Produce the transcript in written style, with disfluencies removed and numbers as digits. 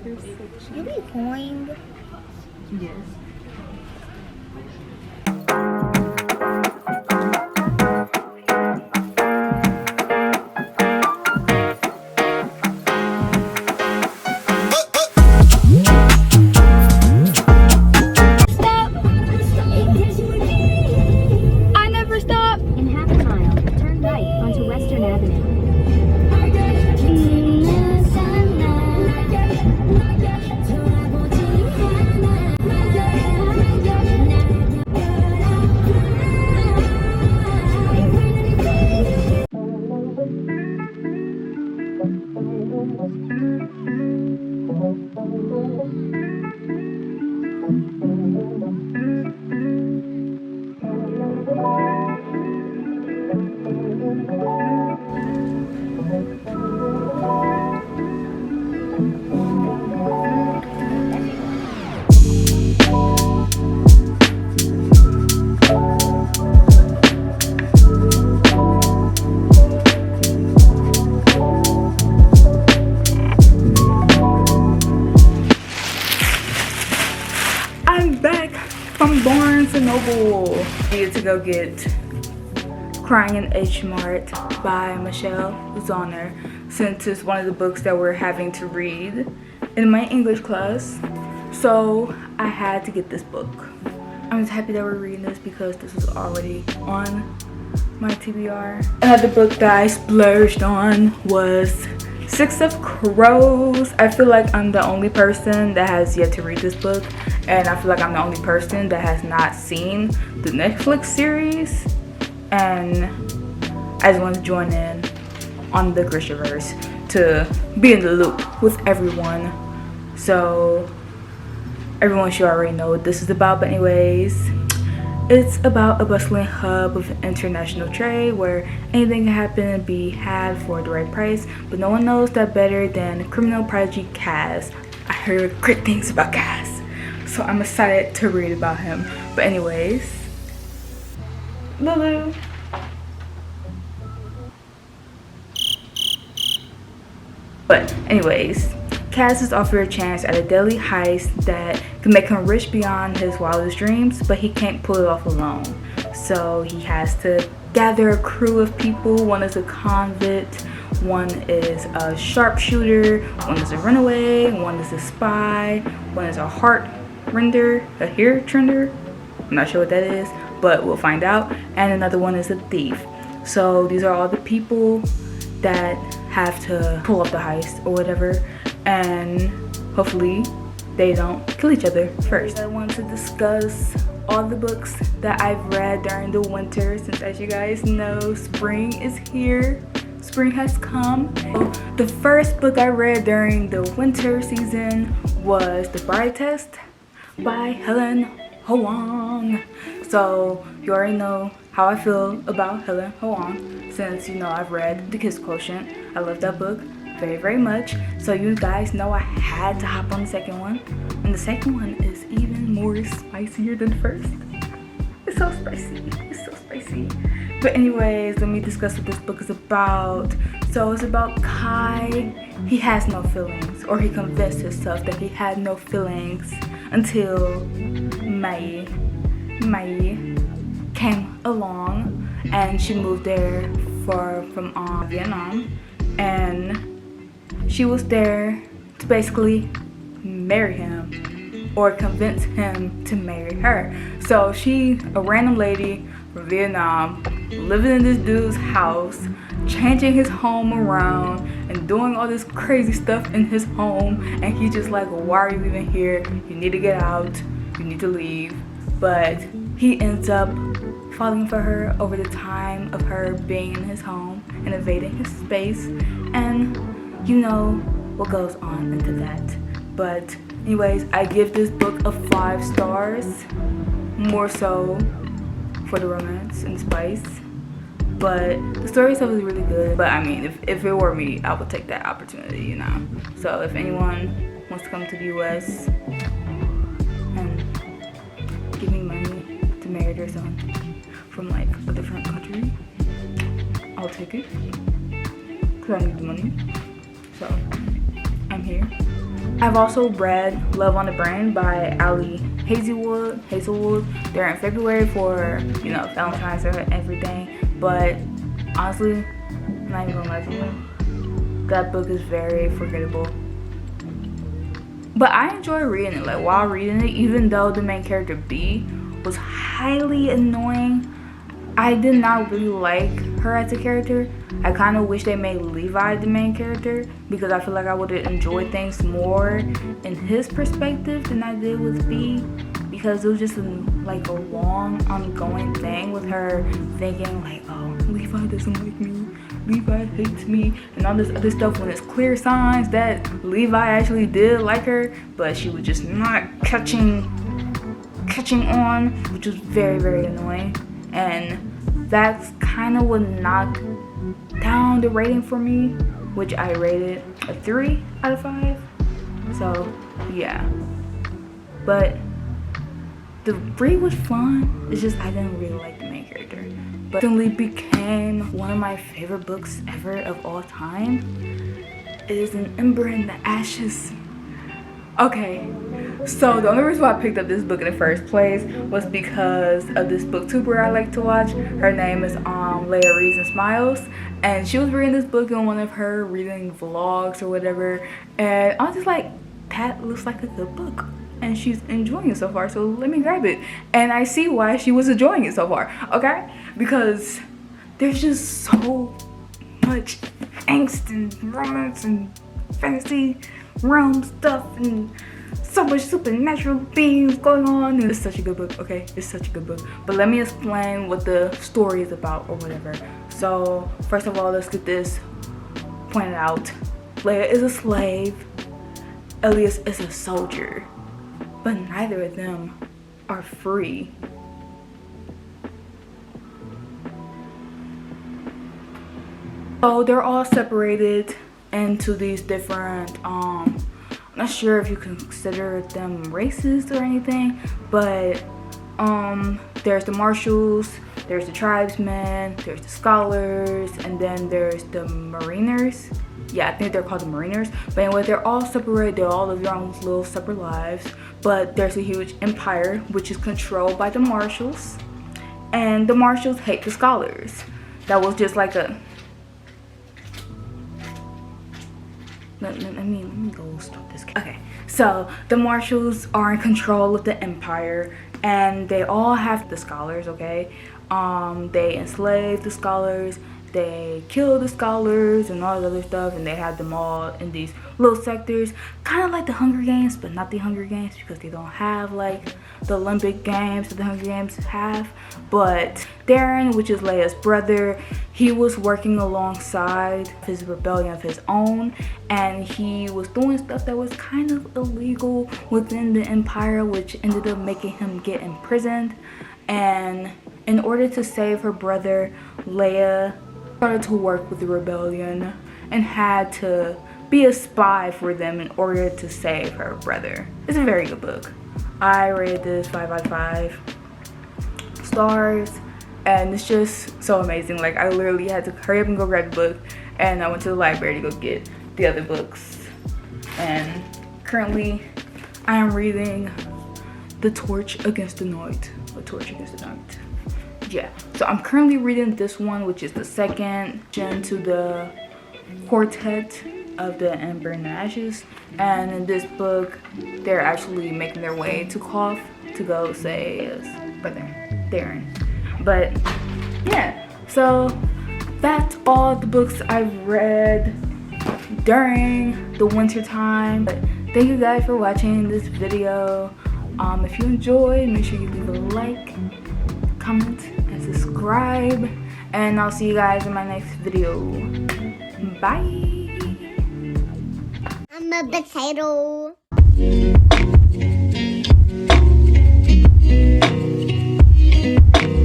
They're so cheap. You be coined. Yes. Stop! I never stop! In half a mile, turn right onto Western Avenue. I'm back from Barnes and Noble. Needed to go get Crying in H Mart by Michelle Zauner, since it's one of the books that we're having to read in my English class. So I had to get this book. I'm just happy that we're reading this because this was already on my TBR. Another book that I splurged on was Six of Crows. I feel like I'm the only person that has yet to read this book, and I feel like I'm the only person that has not seen the Netflix series, and I just want to join in on the Christianverse to be in the loop with everyone. So everyone should already know what this is about, but anyways, it's about a bustling hub of international trade where anything can happen and be had for the right price, but no one knows that better than criminal prodigy Cass. I heard great things about Cass, so I'm excited to read about him. But anyways, Lulu. But anyways, Cass is offered a chance at a deadly heist that can make him rich beyond his wildest dreams, but he can't pull it off alone. So he has to gather a crew of people. One is a convict, one is a sharpshooter, one is a runaway, one is a spy, one is a heart render, a hair trender. I'm not sure what that is, but we'll find out. And another one is a thief. So these are all the people that have to pull off the heist or whatever, and hopefully they don't kill each other first. I want to discuss all the books that I've read during the winter, since as you guys know, spring is here. Spring has come. The first book I read during the winter season was The Bride Test by Helen Hoang. So you already know how I feel about Helen Hoang, since you know I've read The Kiss Quotient. I love that book very, very much. So you guys know I had to hop on the second one, and the second one is even more spicier than the first. It's so spicy. It's so spicy. But anyways, let me discuss what this book is about. So it's about Kai. He has no feelings, or he convinced himself that he had no feelings until Mai came along, and she moved there from Vietnam, and she was there to basically marry him or convince him to marry her. So she, a random lady from Vietnam, living in this dude's house, changing his home around and doing all this crazy stuff in his home, and he's just like, why are you even here? You need to get out, you need to leave. But he ends up falling for her over the time of her being in his home and invading his space, and you know what goes on into that. But anyways, I give this book a 5 stars, more so for the romance and spice, but the story itself is really good. But I mean, if it were me, I would take that opportunity, you know. So if anyone wants to come to the US and give me money to marry their son from like a different country, I'll take it, because I need the money. So I'm here. I've also read Love on the Brain by Ali Hazelwood. They're in February for, you know, Valentine's and everything. But honestly, I'm not even gonna lie to you, that book is very forgettable. But I enjoy reading it. Like, while reading it, even though the main character B was highly annoying, I did not really like her as a character. I kind of wish they made Levi the main character, because I feel like I would have enjoyed things more in his perspective than I did with B, because it was just like a long ongoing thing with her thinking like, oh, Levi doesn't like me, Levi hates me, and all this other stuff, when it's clear signs that Levi actually did like her, but she was just not catching on, which was very, very annoying. And that's kind of what knocked down the rating for me, which I rated a 3 out of 5. So yeah, but the read was fun. It's just I didn't really like the main character, but it definitely became one of my favorite books ever of all time. It is An Ember in the Ashes. Okay, so the only reason why I picked up this book in the first place was because of this booktuber I like to watch. Her name is Leia Reads and Smiles, and she was reading this book in one of her reading vlogs or whatever, and I was just like, that looks like a good book, and she's enjoying it so far, so let me grab it. And I see why she was enjoying it so far, okay? Because there's just so much angst and romance and fantasy realm stuff and so much supernatural things going on. It's such a good book, okay? It's such a good book. But let me explain what the story is about or whatever. So first of all, let's get this pointed out. Leia is a slave, Elias is a soldier, but neither of them are free. So they're all separated into these different, I'm not sure if you can consider them races or anything, but there's the marshals, there's the tribesmen, there's the scholars, and then there's the mariners. Yeah, I think they're called the mariners. But anyway, they're all separated, they all live their own little separate lives, but there's a huge empire which is controlled by the marshals, and the marshals hate the scholars. That was just like a let me go stop this. Okay, so the marshals are in control of the empire, and they all have the scholars, okay? They enslave the scholars, they kill the scholars and all this other stuff, and they have them all in these little sectors, kind of like the Hunger Games, but not the Hunger Games, because they don't have like the Olympic Games that the Hunger Games have. But Darren, which is Leia's brother, he was working alongside his rebellion of his own, and he was doing stuff that was kind of illegal within the empire, which ended up making him get imprisoned. And in order to save her brother, Leia started to work with the rebellion and had to be a spy for them in order to save her brother. It's a very good book. I rated this 5 out of 5 stars, and it's just so amazing. Like, I literally had to hurry up and go grab the book, and I went to the library to go get the other books. And currently I am reading The Torch Against the Night. A Torch Against the Night. Yeah, so I'm currently reading this one, which is the second gen to the quartet of the Ember and the Ashes. And in this book, they're actually making their way to Koth to go say his brother Darren. But yeah, so that's all the books I've read during the winter time. But thank you guys for watching this video. If you enjoyed, make sure you leave a like, comment, and subscribe, and I'll see you guys in my next video. Bye. I'm a potato.